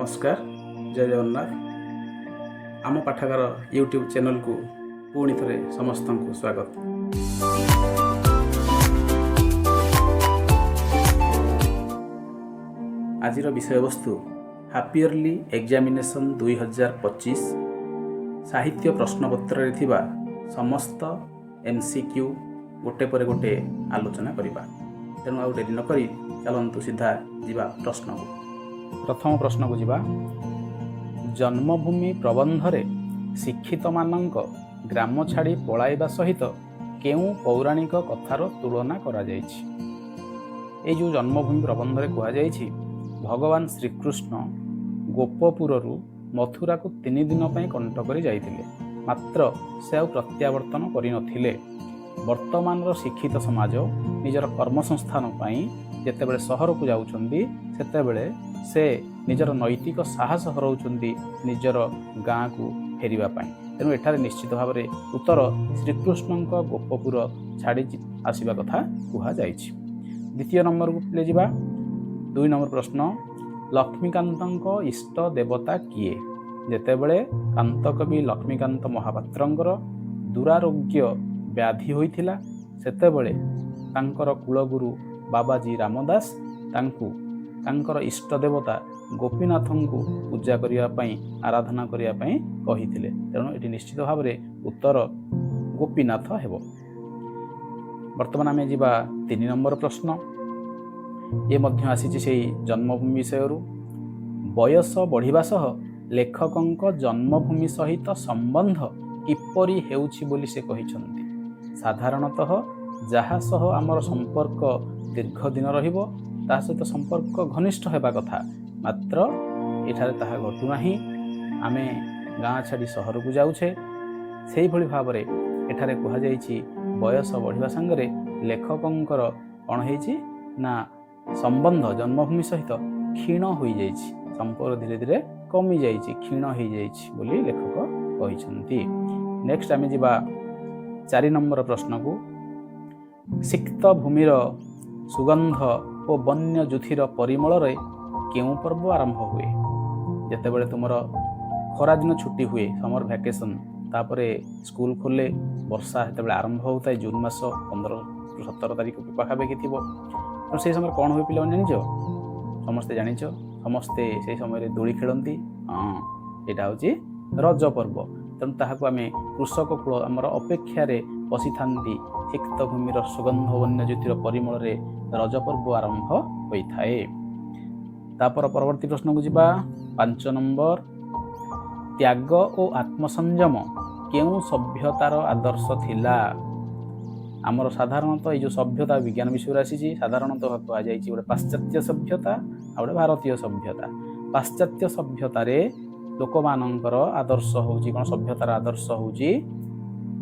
नमस्कार जय जगन्नाथ आम पाठागार यूट्यूब चैनल को पुणी थे समस्त को स्वागत। आजिर विषय वस्तु हापियरली एग्जामिनेशन 2025 साहित्य प्रश्नपत्र थिबा समस्त एमसीक्यू गोटे पर गोटे आलोचना करिबा। तेणु आउ डेरी न करी चलंतु सीधा जिबा प्रश्न को। प्रथम प्रश्न को जिबा। जन्मभूमि प्रबंधरे शिक्षित मानक ग्राम छाड़ी पलाइबा सहित केउ पौराणिक कथार तुलना करा जायछि। ए जो जन्मभूमि प्रबंधरे कहा जायछि भगवान श्रीकृष्ण गोपपुरु मथुरा को 3 दिन पई कंट करी जाइथिले, मात्र से आ प्रत्यावर्तन करि नथिले। वर्तमान शिक्षित समाज निजर कर्मसंस्थान पई जेतेबेले सहर को जाउछंदी सेतेबेले से निजर नैतिक साहस हराउछंदी निजर गाँ को फेरिबा पई। तेणु एठारे निश्चित भाव में उत्तर श्रीकृष्ण गोपपुर छाड़ी आसिबा कथा कुहा जाइछि। द्वितीय नंबर को ले जिबा। 2 नंबर प्रश्न लक्ष्मीकांत इष्ट देवता किए? जेतेबेले कांतकवि लक्ष्मीकांत महापात्रंकर दुरारोग्य व्याधि होइथिला सेतेबेले तांकर कुलगुरु बाबाजी रामदास तांकर इष्ट देवता गोपीनाथ को पूजा करने आराधना करने कही। तेणु ये निश्चित भाव में उत्तर गोपीनाथ हेब। वर्तमान आम जा 3 नंबर प्रश्न। ये मध्य आसी से जन्मभूमि विषय। बयस बढ़िबा सह लेखक जन्मभूमि सहित संबंध किपरि हेउछि बोली से कहिछन्ति। साधारणतः जहा सह आमर संपर्क दीर्घ दिन रहिबो ता सहित संपर्क घनिष्ठ हेबा कथा, मात्र एठारे ताहा घटु नाही। आमे गाँ छाड़ी सहर को जाउछे सेही भली भाव में एठारे कहा जाइछि बयस बढ़िबा संगरे लेखकंकर कौन हेछि ना संबंध जन्मभूमि सहित क्षीण हो जाइछि, संपर्क धीरे धीरे कमी जाइछि, क्षीण हो जाइछि बोली लेखक कहिछन्ति। नेक्स्ट आमे जिबा 4 नंबर प्रश्न को। सिक्त भूमिर सुगंध और वन्य जुथिर परिमल रे केउ पर्व आरंभ हुए? जेतेबेले तुमर खरा दिन छुट्टी हुए समर वैकेशन तापरे स्कूल खोले वर्षा हेतेबेले आरंभ होता है जून मास 15-17 तारिख पाखापाखि थी। तो से समय कौन हुए पिला जानिछ? समस्ते जानिछ, समस्ते से समय दोली खेलती। हाँ, यहाँ हूँ रज पर्व। तेणु ताहाको आमे कृषक कूल आमर अपेक्षा बसी था सिक्त भूमिर सुगंध वन्य ज्योतिर परिमल रे रज पर्व आरंभ होता है। तापर परवर्ती प्रश्न को जिबा। 5 नंबर त्याग और आत्मसंयम केउ सभ्यतार आदर्श थिला? आमर साधारणतः ये जो सभ्यता विज्ञान विषय आसी साधारणतः कहा जाए गोटे पाश्चात्य सभ्यता आ गोटे भारतीय सभ्यता। पाश्चात्य सभ्यतार लोक मानकर आदर्श होउची कोन? सभ्यतार आदर्श होउची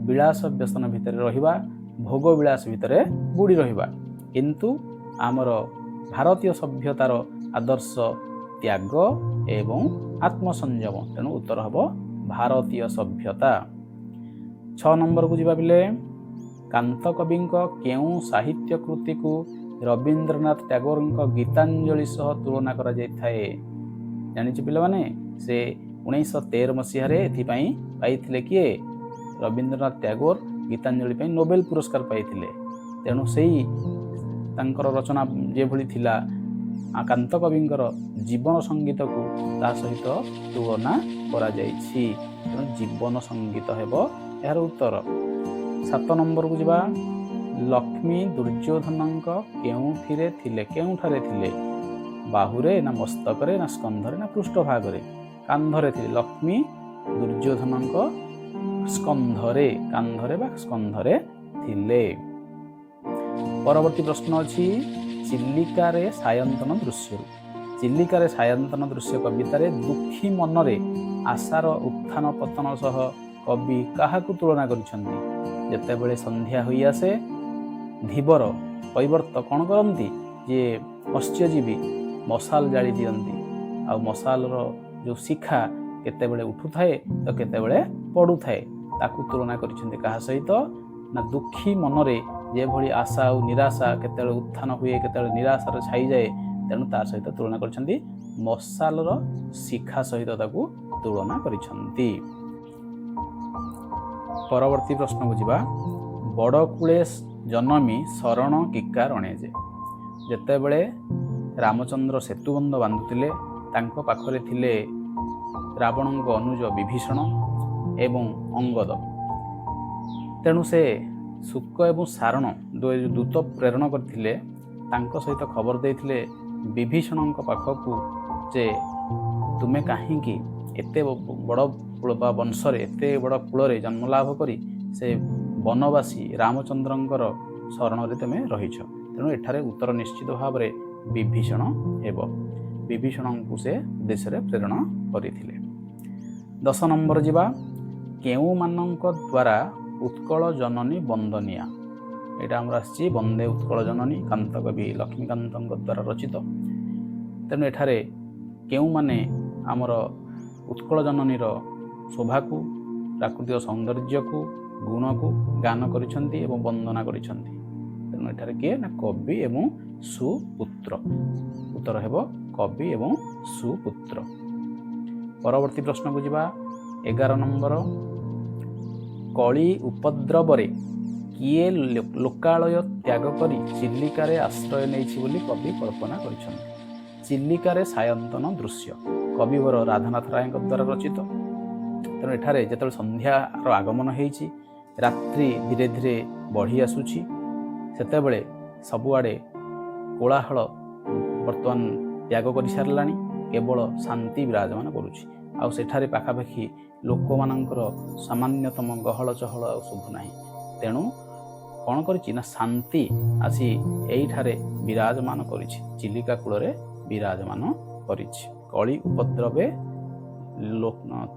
विलास व्यसन भितर रहिबा, भोग विलास भितर बुड़ी रहिबा, किंतु आमर भारतीय सभ्यतार आदर्श त्याग एवं आत्मसंयम। तेणु उत्तर हम भारतीय सभ्यता। 6 नंबर को जिबा बिले। कांतकवि केउ साहित्य कृति को रवींद्रनाथ टैगोर गीतांजलि सह तुलना करा जायथाए? जानिछि पिला माने से 1913 मसीह एथिपाई पाइथिले किए? रवींद्रनाथ टैगोर गीतांजलि पे नोबेल पुरस्कार पाइथिले। तेणु सेही तांकर रचना जे भली थिला कांतकविंकर जीवन संगीत को ता सहित तुलना करा जायछि। तेणु जीवन संगीत हेबो यार उत्तर। 7 नंबर को जिबा। लक्ष्मी दुर्योधनंक केउथिरे थिले? केउठारे थिले? बाहुरे ना मस्तकरे ना स्कंधरे ना पृष्ठभागरे? कांधरे थिले। लक्ष्मी दुर्योधनंक स्कंधरे, कांधरे बा स्कंधरे थिले। परवर्ती प्रश्न अछि चिल्लिकारे सायंतन दृश्य। चिल्लिकारे सायंतन दृश्य कवितारे दुखी मनरे आशार उत्थान पतन सह कवि काहाकु तुलना करिसंती? जेतेबेले संध्या होई आसे धीवर कैवर्त कौन करती जे मत्स्यजीवी मशाल जाली दियंती आ मशाल जो शिखा केतेबेले उठु थाए तो केतेबेले पड़ू थाए ताकू तुलना करिसंती काहा सहित ना दुखी मनरे जे भली आशा और निराशा केतेबेले उत्थान हुए केतेबेले निराशार छाई जाए तेणु तार सहित तुलना करिसंती ମଶାଲର ଶିଖା ସହିତ ତାକୁ ତୁଳନା କରିଛନ୍ତି। ପରବର୍ତ୍ତୀ ପ୍ରଶ୍ନକୁ ଯିବା। ବଡ଼ କୂଳେ ଜନମି ଶରଣ କିକା ରଣେଜେ। ଯେତେବେଳେ ରାମଚନ୍ଦ୍ର ସେତୁବନ୍ଧ ବାନ୍ଧୁଥିଲେ ତାଙ୍କ ପାଖରେ ଥିଲେ ରାବଣଙ୍କ ଅନୁଜ ବିଭୀଷଣ ଏବଂ ଅଙ୍ଗଦ। ତେଣୁ ସେ ଶୁକ ଏବଂ ସାରଣ ଦୂତ ପ୍ରେରଣ କରିଥିଲେ, ତାଙ୍କ ସହିତ ଖବର ଦେଇଥିଲେ ବିଭୀଷଣଙ୍କ ପାଖକୁ ଯେ ତୁମେ କାହିଁକି ଏତେ ବଡ଼ କୂଳ ବା ବଂଶରେ ଏତେ ବଡ଼ କୂଳରେ ଜନ୍ମଲାଭ କରି ସେ ବନବାସୀ ରାମଚନ୍ଦ୍ରଙ୍କର ଶରଣରେ ତୁମେ ରହିଛ। ତେଣୁ ଏଠାରେ ଉତ୍ତର ନିଶ୍ଚିତ ଭାବରେ ବିଭୀଷଣ ହେବ। ବିଭୀଷଣଙ୍କୁ ସେ ଉଦ୍ଦେଶ୍ୟରେ ପ୍ରେରଣ କରିଥିଲେ। 10 ନମ୍ବର ଯିବା। କେଉଁମାନଙ୍କ ଦ୍ୱାରା ଉତ୍କଳ ଜନନୀ ବନ୍ଦନିଆ। ଏଇଟା ଆମର ଆସିଛି ବନ୍ଦେ ଉତ୍କଳ ଜନନୀ କାନ୍ତକବି ଲକ୍ଷ୍ମୀକାନ୍ତଙ୍କ ଦ୍ୱାରା ରଚିତ। ତେଣୁ ଏଠାରେ କେଉଁମାନେ ଆମର ଉତ୍କଳ ଜନନୀର ଶୋଭାକୁ, ପ୍ରାକୃତିକ ସୌନ୍ଦର୍ଯ୍ୟକୁ, ଗୁଣକୁ ଗାନ କରିଛନ୍ତି ଏବଂ ବନ୍ଦନା କରିଛନ୍ତି। ତେଣୁ ଏଠାରେ କିଏ ନା କବି ଏବଂ ସୁପୁତ୍ର। ଉତ୍ତର ହେବ କବି ଏବଂ ସୁପୁତ୍ର। ପରବର୍ତ୍ତୀ ପ୍ରଶ୍ନକୁ ଯିବା। 11 ନମ୍ବର। କଳି ଉପଦ୍ରବରେ କିଏ ଲୋକାଳୟ ତ୍ୟାଗ କରି ଚିଲିକାରେ ଆଶ୍ରୟ ନେଇଛି ବୋଲି କବି କଳ୍ପନା କରିଛନ୍ତି। ଚିଲିକାରେ ସାୟନ୍ତନ ଦୃଶ୍ୟ କବିବର ରାଧାନାଥ ରାୟଙ୍କ ଦ୍ୱାରା ରଚିତ। ତେଣୁ ଏଠାରେ ଯେତେବେଳେ ସନ୍ଧ୍ୟାର ଆଗମନ ହେଇଛି, ରାତ୍ରି ଧୀରେ ଧୀରେ ବଢ଼ି ଆସୁଛି, ସେତେବେଳେ ସବୁଆଡ଼େ କୋଳାହଳ ବର୍ତ୍ତମାନ ତ୍ୟାଗ କରିସାରିଲାଣି, କେବଳ ଶାନ୍ତି ବିରାଜମାନ କରୁଛି। ଆଉ ସେଠାରେ ପାଖାପାଖି ଲୋକମାନଙ୍କର ସାମାନ୍ୟତମ ଗହଳ ଚହଳ ଆଉ ଶୁଭୁ ନାହିଁ। ତେଣୁ କ'ଣ କରିଛି ନା ଶାନ୍ତି ଆସି ଏଇଠାରେ ବିରାଜମାନ କରିଛି, ଚିଲିକା କୂଳରେ ବିରାଜମାନ କରିଛି। କଳି ଉପଦ୍ରବେ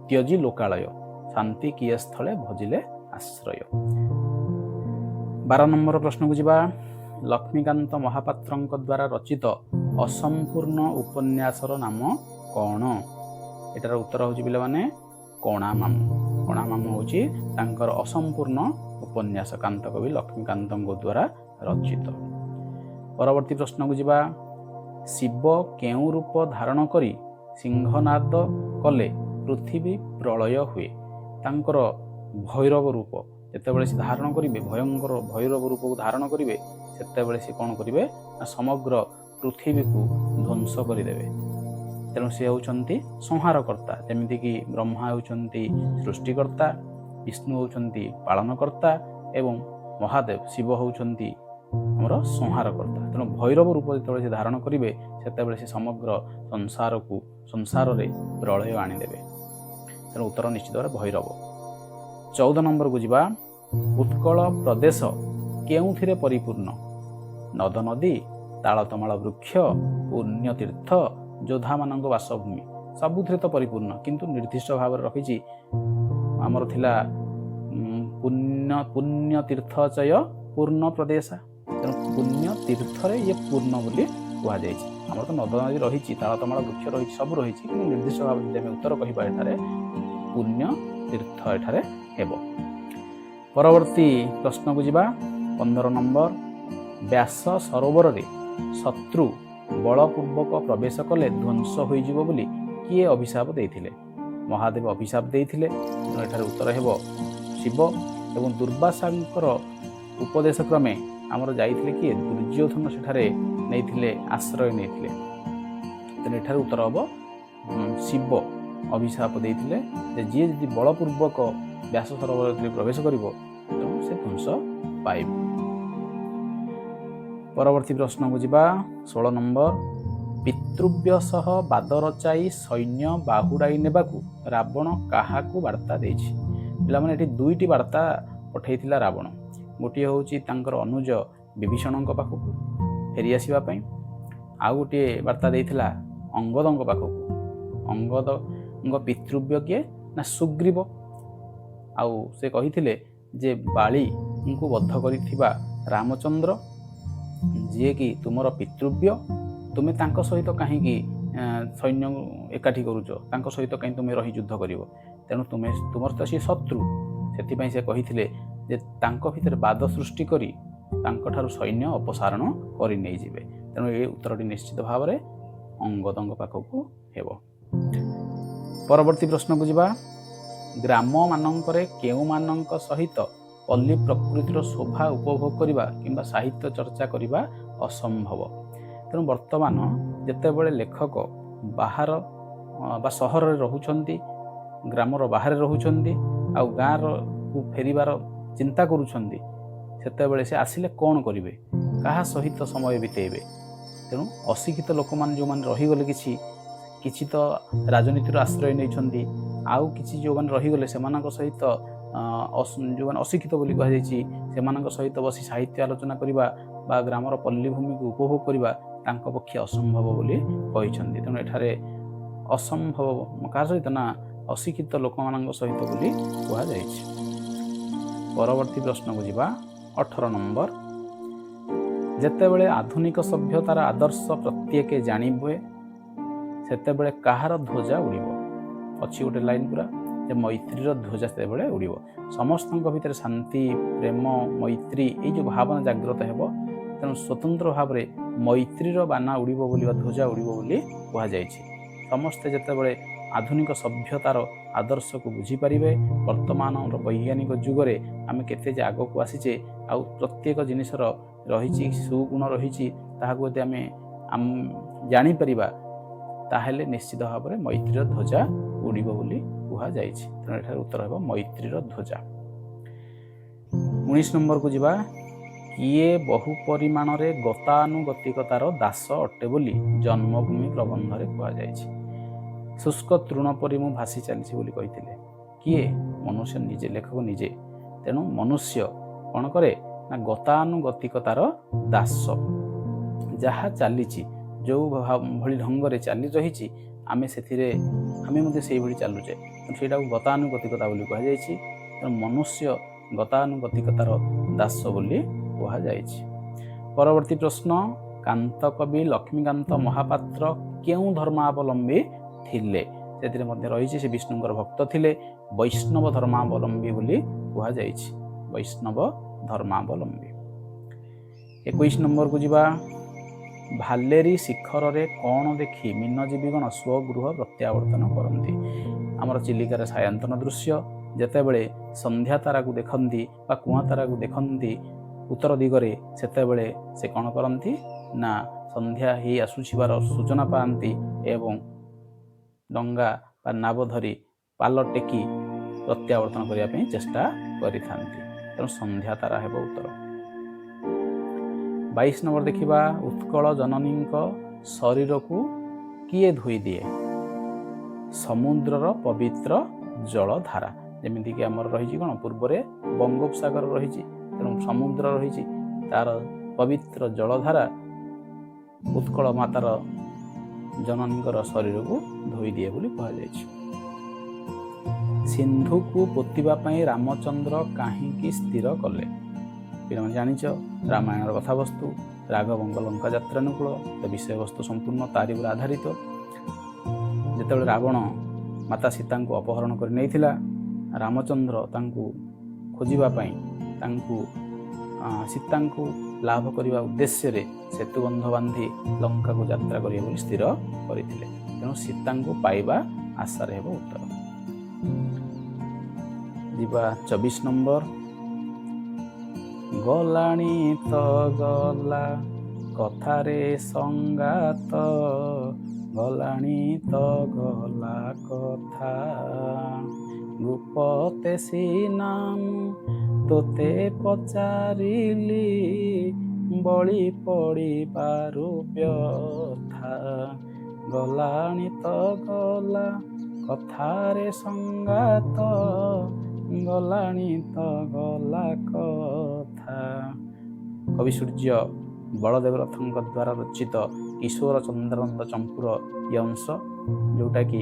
ତ୍ୟଜି ଲୋକାଳୟ, ଶାନ୍ତି କିଏ ସ୍ଥଳେ ଭଜିଲେ ଆଶ୍ରୟ। 12 ନମ୍ବର ପ୍ରଶ୍ନକୁ ଯିବା। ଲକ୍ଷ୍ମୀକାନ୍ତ ମହାପାତ୍ରଙ୍କ ଦ୍ୱାରା ରଚିତ ଅସମ୍ପୂର୍ଣ୍ଣ ଉପନ୍ୟାସର ନାମ କ'ଣ? ଏଟାର ଉତ୍ତର ହେଉଛି ପିଲାମାନେ କଣାମାମୁଁ। କଣାମାମୁଁ ହେଉଛି ତାଙ୍କର ଅସମ୍ପୂର୍ଣ୍ଣ ଉପନ୍ୟାସ, କାନ୍ତକବି ଲକ୍ଷ୍ମୀକାନ୍ତଙ୍କ ଦ୍ୱାରା ରଚିତ। ପରବର୍ତ୍ତୀ ପ୍ରଶ୍ନକୁ ଯିବା। ଶିବ କେଉଁ ରୂପ ଧାରଣ କରି ସିଂହନାଦ କଲେ ପୃଥିବୀ ପ୍ରଳୟ ହୁଏ? ତାଙ୍କର ଭୈରବ ରୂପ ଯେତେବେଳେ ସେ ଧାରଣ କରିବେ, ଭୟଙ୍କର ଭୈରବ ରୂପକୁ ଧାରଣ କରିବେ, ସେତେବେଳେ ସେ କ'ଣ କରିବେ ନା ସମଗ୍ର ପୃଥିବୀକୁ ଧ୍ୱଂସ କରିଦେବେ। ତେଣୁ ସେ ହେଉଛନ୍ତି ସଂହାରକର୍ତ୍ତା। ଯେମିତିକି ବ୍ରହ୍ମା ହେଉଛନ୍ତି ସୃଷ୍ଟିକର୍ତ୍ତା, ବିଷ୍ଣୁ ହେଉଛନ୍ତି ପାଳନକର୍ତ୍ତା ଏବଂ ମହାଦେବ ଶିବ ହେଉଛନ୍ତି ଆମର ସଂହାରକର୍ତ୍ତା। ତେଣୁ ଭୈରବ ରୂପ ଯେତେବେଳେ ସେ ଧାରଣ କରିବେ, ସେତେବେଳେ ସେ ସମଗ୍ର ସଂସାରରେ ପ୍ରଳୟ ଆଣିଦେବେ। ତେଣୁ ଉତ୍ତର ନିଶ୍ଚିତ ଭାବରେ ଭୈରବ। 14 ନମ୍ବରକୁ ଯିବା। ଉତ୍କଳ ପ୍ରଦେଶ କେଉଁଥିରେ ପରିପୂର୍ଣ୍ଣ? ନଦ ନଦୀ, ତାଳତମାଳ ବୃକ୍ଷ, ପୁଣ୍ୟତୀର୍ଥ, ଯୋଦ୍ଧାମାନଙ୍କ ବାସଭୂମି। ସବୁଥିରେ ତ ପରିପୂର୍ଣ୍ଣ, କିନ୍ତୁ ନିର୍ଦ୍ଦିଷ୍ଟ ଭାବରେ ରଖିଛି ଆମର ଥିଲା ପୁଣ୍ୟତୀର୍ଥଚୟ ପୂର୍ଣ୍ଣ ପ୍ରଦେଶା। ତେଣୁ ପୁଣ୍ୟ ତୀର୍ଥରେ ଇଏ ପୂର୍ଣ୍ଣ ବୋଲି କୁହାଯାଇଛି। ଆମର ତ ନଦ ନଦୀ ରହିଛି, ତାଳତମାଳ ବୃକ୍ଷ ରହିଛି, ସବୁ ରହିଛି, କିନ୍ତୁ ନିର୍ଦ୍ଦିଷ୍ଟ ଭାବରେ ଯଦି ଆମେ ଉତ୍ତର କହିବା ଏଠାରେ ପୁଣ୍ୟ ତୀର୍ଥ ଏଠାରେ ହେବ। ପରବର୍ତ୍ତୀ ପ୍ରଶ୍ନକୁ ଯିବା। 15 ନମ୍ବର। ବ୍ୟାସ ସରୋବରରେ ଶତ୍ରୁ ବଳପୂର୍ବକ ପ୍ରବେଶ କଲେ ଧ୍ୱଂସ ହୋଇଯିବ ବୋଲି କିଏ ଅଭିଶାପ ଦେଇଥିଲେ? ମହାଦେବ ଅଭିଶାପ ଦେଇଥିଲେ। ତେଣୁ ଏଠାରେ ଉତ୍ତର ହେବ ଶିବ। ଏବଂ ଦୁର୍ବାସାଙ୍କର ଉପଦେଶ କ୍ରମେ ଆମର ଯାଇଥିଲେ କିଏ? ଦୁର୍ଯ୍ୟୋଧନ ସେଠାରେ ନେଇଥିଲେ, ଆଶ୍ରୟ ନେଇଥିଲେ। ତେଣୁ ଏଠାରେ ଉତ୍ତର ହେବ ଶିବ ଅଭିଶାପ ଦେଇଥିଲେ ଯେ ଯିଏ ଯଦି ବଳପୂର୍ବକ ବ୍ୟାସ ସରୋବରରେ ପ୍ରବେଶ କରିବ ତେଣୁ ସେ ଧ୍ୱଂସ ପାଇବ। ପରବର୍ତ୍ତୀ ପ୍ରଶ୍ନକୁ ଯିବା। 16 ନମ୍ବର। ପିତୃବ୍ୟ ସହ ବାଦ ରଚାଇ ସୈନ୍ୟ ବାହୁଡ଼ାଇ ନେବାକୁ ରାବଣ କାହାକୁ ବାର୍ତ୍ତା ଦେଇଛି? ପିଲାମାନେ ଏଠି 2ଟି ବାର୍ତ୍ତା ପଠାଇଥିଲା ରାବଣ। ଗୋଟିଏ ହେଉଛି ତାଙ୍କର ଅନୁଜ ବିଭୀଷଣଙ୍କ ପାଖକୁ ଫେରିଆସିବା ପାଇଁ, ଆଉ ଗୋଟିଏ ବାର୍ତ୍ତା ଦେଇଥିଲା ଅଙ୍ଗଦଙ୍କ ପାଖକୁ। ଅଙ୍ଗଦଙ୍କ ପିତୃବ୍ୟ କିଏ ନା ସୁଗ୍ରୀବ। ଆଉ ସେ କହିଥିଲେ ଯେ ବାଳୀଙ୍କୁ ବଧ କରିଥିବା ରାମଚନ୍ଦ୍ର ଯିଏକି ତୁମର ପିତୃବ୍ୟ, ତୁମେ ତାଙ୍କ ସହିତ କାହିଁକି ସୈନ୍ୟ ଏକାଠି କରୁଛ? ତାଙ୍କ ସହିତ କାହିଁକି ତୁମେ ରହି ଯୁଦ୍ଧ କରିବ? ତେଣୁ ତୁମର ତ ସିଏ ଶତ୍ରୁ। ସେଥିପାଇଁ ସେ କହିଥିଲେ ଯେ ତାଙ୍କ ଭିତରେ ବାଦ ସୃଷ୍ଟି କରି ତାଙ୍କଠାରୁ ସୈନ୍ୟ ଅପସାରଣ କରି ନେଇଯିବେ। ତେଣୁ ଏ ଉତ୍ତରଟି ନିଶ୍ଚିତ ଭାବରେ ଅଙ୍ଗଦଙ୍କ ପାଖକୁ ହେବ। ପରବର୍ତ୍ତୀ ପ୍ରଶ୍ନକୁ ଯିବା। ଗ୍ରାମମାନଙ୍କରେ କେଉଁମାନଙ୍କ ସହିତ ପଲ୍ଲୀ ପ୍ରକୃତିର ଶୋଭା ଉପଭୋଗ କରିବା କିମ୍ବା ସାହିତ୍ୟ ଚର୍ଚ୍ଚା କରିବା ଅସମ୍ଭବ। ତେଣୁ ବର୍ତ୍ତମାନ ଯେତେବେଳେ ଲେଖକ ବାହାର ବା ସହରରେ ରହୁଛନ୍ତି, ଗ୍ରାମର ବାହାରେ ରହୁଛନ୍ତି ଆଉ ଗାଁକୁ ଫେରିବାର ଚିନ୍ତା କରୁଛନ୍ତି, ସେତେବେଳେ ସେ ଆସିଲେ କ'ଣ କରିବେ, କାହା ସହିତ ସମୟ ବିତେଇବେ। ତେଣୁ ଅଶିକ୍ଷିତ ଲୋକମାନେ ଯେଉଁମାନେ ରହିଗଲେ କିଛି ତ ରାଜନୀତିର ଆଶ୍ରୟ ନେଇଛନ୍ତି, ଆଉ କିଛି ଯେଉଁମାନେ ରହିଗଲେ ସେମାନଙ୍କ ସହିତ ଯେଉଁମାନେ ଅଶିକ୍ଷିତ ବୋଲି କୁହାଯାଇଛି ସେମାନଙ୍କ ସହିତ ବସି ସାହିତ୍ୟ ଆଲୋଚନା କରିବା ବା ଗ୍ରାମର ପଲ୍ଲୀଭୂମିକୁ ଉପଭୋଗ କରିବା ତାଙ୍କ ପକ୍ଷେ ଅସମ୍ଭବ ବୋଲି କହିଛନ୍ତି। ତେଣୁ ଏଠାରେ ଅସମ୍ଭବ କାହା ସହିତ ନା ଅଶିକ୍ଷିତ ଲୋକମାନଙ୍କ ସହିତ ବୋଲି କୁହାଯାଇଛି। ପରବର୍ତ୍ତୀ ପ୍ରଶ୍ନକୁ ଯିବା। 18 ନମ୍ବର। ଯେତେବେଳେ ଆଧୁନିକ ସଭ୍ୟତାର ଆଦର୍ଶ ପ୍ରତ୍ୟେକେ ଜାଣିବେ ସେତେବେଳେ କାହାର ଧ୍ୱଜା ଉଡ଼ିବ। ଅଛି ଗୋଟେ ଲାଇନ୍ ପୁରା, ଯେ ମୈତ୍ରୀର ଧ୍ୱଜା ସେତେବେଳେ ଉଡ଼ିବ। ସମସ୍ତଙ୍କ ଭିତରେ ଶାନ୍ତି, ପ୍ରେମ, ମୈତ୍ରୀ ଏଇ ଯେଉଁ ଭାବନା ଜାଗ୍ରତ ହେବ। ତେଣୁ ସ୍ୱତନ୍ତ୍ର ଭାବରେ ମୈତ୍ରୀର ବାନା ଉଡ଼ିବ ବୋଲି ବା ଧ୍ୱଜା ଉଡ଼ିବ ବୋଲି କୁହାଯାଇଛି। ସମସ୍ତେ ଯେତେବେଳେ ଆଧୁନିକ ସଭ୍ୟତାର ଆଦର୍ଶକୁ ବୁଝିପାରିବେ, ବର୍ତ୍ତମାନର ବୈଜ୍ଞାନିକ ଯୁଗରେ ଆମେ କେତେ ଯେ ଆଗକୁ ଆସିଛେ, ଆଉ ପ୍ରତ୍ୟେକ ଜିନିଷର ରହିଛି ସୁଗୁଣ ରହିଛି, ତାହାକୁ ଯଦି ଆମେ ଜାଣିପାରିବା ତାହେଲେ ନିଶ୍ଚିତ ଭାବରେ ମୈତ୍ରୀର ଧ୍ୱଜା ଉଡ଼ିବ ବୋଲି କୁହାଯାଇଛି। ତେଣୁ ଏଠାରେ ଉତ୍ତର ହେବ ମୈତ୍ରୀର ଧ୍ୱଜା। 19 ନମ୍ବରକୁ ଯିବା। କିଏ ବହୁ ପରିମାଣରେ ଗତାନୁଗତିକତାର ଦାସ ଅଟେ ବୋଲି ଜନ୍ମଭୂମି ପ୍ରବନ୍ଧରେ କୁହାଯାଇଛି। ଶୁଷ୍କ ତୃଣ ପରି ମୁଁ ଭାସି ଚାଲିଛି ବୋଲି କହିଥିଲେ। କିଏ? ମନୁଷ୍ୟ ନିଜେ, ଲେଖକ ନିଜେ। ତେଣୁ ମନୁଷ୍ୟ କ'ଣ କରେ ନା ଗତାନୁଗତିକତାର ଦାସ। ଯାହା ଚାଲିଛି, ଯେଉଁ ଭଳି ଢଙ୍ଗରେ ଚାଲି ରହିଛି ଆମେ ମଧ୍ୟ ସେଇଭଳି ଚାଲୁଛେ। ସେଇଟାକୁ ଗତାନୁଗତିକତା ବୋଲି କୁହାଯାଇଛି। ତେଣୁ ମନୁଷ୍ୟ ଗତାନୁଗତିକତାର ଦାସ ବୋଲି କୁହାଯାଇଛି। ପରବର୍ତ୍ତୀ ପ୍ରଶ୍ନ। କାନ୍ତକବି ଲକ୍ଷ୍ମୀକାନ୍ତ ମହାପାତ୍ର କେଉଁ ଧର୍ମାବଲମ୍ବୀ ଥିଲେ? ସେଥିରେ ମଧ୍ୟ ରହିଛି ସେ ବିଷ୍ଣୁଙ୍କର ଭକ୍ତ ଥିଲେ। ବୈଷ୍ଣବ ଧର୍ମାବଲମ୍ବୀ ବୋଲି କୁହାଯାଇଛି। ବୈଷ୍ଣବ ଧର୍ମାବଲମ୍ବୀ। 21 ନମ୍ବରକୁ ଯିବା। ଭାଲେରୀ ଶିଖରରେ କ'ଣ ଦେଖି ମୀନଜୀବୀଗଣ ସ୍ୱଗୃହ ପ୍ରତ୍ୟାବର୍ତ୍ତନ କରନ୍ତି? ଆମର ଚିଲିକାର ସାୟନ୍ତନ ଦୃଶ୍ୟ। ଯେତେବେଳେ ସନ୍ଧ୍ୟା ତାରାକୁ ଦେଖନ୍ତି ବା କୁଆଁ ତାରାକୁ ଦେଖନ୍ତି ଉତ୍ତର ଦିଗରେ, ସେତେବେଳେ ସେ କ'ଣ କରନ୍ତି ନା ସନ୍ଧ୍ୟା ହେଇ ଆସୁଥିବାର ସୂଚନା ପାଆନ୍ତି ଏବଂ ଡଙ୍ଗା ବା ନାବ ଧରି ପାଲ ଟେକି ପ୍ରତ୍ୟାବର୍ତ୍ତନ କରିବା ପାଇଁ ଚେଷ୍ଟା କରିଥାନ୍ତି। ତେଣୁ ସନ୍ଧ୍ୟା ତାରା ହେବ ଉତ୍ତର। 22 ନମ୍ବର ଦେଖିବା। ଉତ୍କଳ ଜନନୀଙ୍କ ଶରୀରକୁ କିଏ ଧୋଇ ଦିଏ? ସମୁଦ୍ରର ପବିତ୍ର ଜଳଧାରା। ଯେମିତିକି ଆମର ରହିଛି କ'ଣ, ପୂର୍ବରେ ବଙ୍ଗୋପସାଗର ରହିଛି, ତେଣୁ ସମୁଦ୍ର ରହିଛି, ତାର ପବିତ୍ର ଜଳଧାରା ଉତ୍କଳ ମାତାର ଜନନୀଙ୍କର ଶରୀରକୁ ଧୋଇ ଦିଏ ବୋଲି କୁହାଯାଇଛି। ସିନ୍ଧୁକୁ ପୋତିବା ପାଇଁ ରାମଚନ୍ଦ୍ର କାହିଁକି ସ୍ଥିର କଲେ? ପିଲାମାନେ ଜାଣିଛ, ରାମାୟଣର କଥାବସ୍ତୁ, ରାଘବଙ୍କ ଲଙ୍କା ଯାତ୍ରାନୁକୂଳ, ବିଷୟବସ୍ତୁ ସମ୍ପୂର୍ଣ୍ଣ ତାରି ଉପରେ ଆଧାରିତ। ଯେତେବେଳେ ରାବଣ ମାତା ସୀତାଙ୍କୁ ଅପହରଣ କରି ନେଇଥିଲା, ରାମଚନ୍ଦ୍ର ତାଙ୍କୁ ଖୋଜିବା ପାଇଁ ସୀତାଙ୍କୁ ଲାଭ କରିବା ଉଦ୍ଦେଶ୍ୟରେ ସେତୁବନ୍ଧ ବାନ୍ଧି ଲଙ୍କାକୁ ଯାତ୍ରା କରିବେ ବୋଲି ସ୍ଥିର କରିଥିଲେ। ତେଣୁ ସୀତାଙ୍କୁ ପାଇବା ଆଶାରେ ହେବ ଉତ୍ତର। ଯିବା 24 ନମ୍ବର। ଗଲାଣି ତ ଗଲା କଥାରେ ସଙ୍ଗାତ, ଗଲାଣି ତ ଗଲା କଥା, ଗୁପତେ ସିନା ତୋତେ ପଚାରିଲି, ବଳି ପଡ଼ିବାରୁ ବ୍ୟଥା, ଗଲାଣି ତ ଗଲା କଥାରେ ସଙ୍ଗାତ, ଗଲାଣି ତ ଗଲା କଥା। କବି ସୂର୍ଯ୍ୟ ବଳଦେବ ରଥଙ୍କ ଦ୍ୱାରା ରଚିତ କିଶୋର ଚନ୍ଦ୍ରାନନ୍ଦ ଚମ୍ପୁର ଏ ଅଂଶ, ଯେଉଁଟାକି